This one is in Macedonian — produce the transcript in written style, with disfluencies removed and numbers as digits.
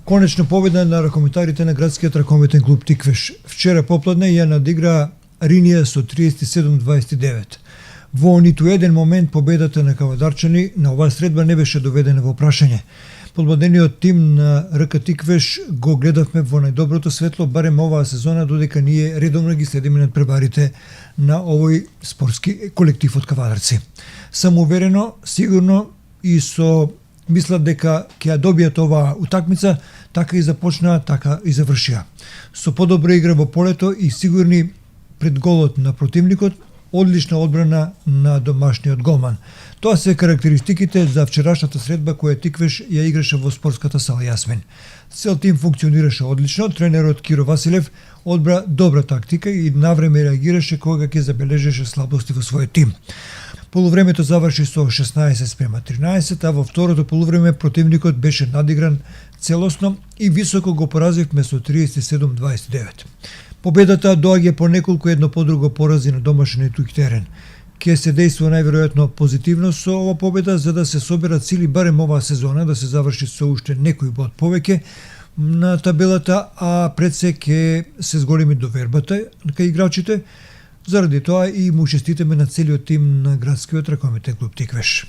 Конечно победа на ракометарите на градскиот ракометен клуб Тиквеш. Вчера попладне ја надигра Ринија со 37-29. Во ниту еден момент победата на кавадарчани на оваа средба не беше доведена во прашање. Подмладениот тим на РК Тиквеш го гледавме во најдоброто светло барем оваа сезона, додека ние редовно ги следиме надпреварите на овој спортски колектив од кавадарци. Самоуверено, сигурно и со мислат дека ќе ја добијат оваа утакмица, така и започнаа, така и завршија. Со подобра игра во полето и сигурни пред голот на противникот, одлична одбрана на домашниот голман. Тоа се карактеристиките за вчерашната средба која Тиквеш ја играше во спортската сала Јасмин. Цел тим функционираше одлично, тренерот Киро Василев одбра добра тактика и навреме реагираше кога ќе забележеше слабости во својот тим. Полувремето заврши со 16-13, а во второто полувреме противникот беше надигран целосно и високо го поразивме со 37-29. Победата доаѓа по неколку едно по друго порази на домашен и тук терен. Ке се дејства најверојатно позитивно со ова победа за да се соберат сили барем оваа сезона, да се заврши со уште некој бод повеќе на табелата, а пред се ке се зголеми довербата кај играчите. Заради тоа и му честитаме на целиот тим на градскиот ракометен клуб Тиквеш.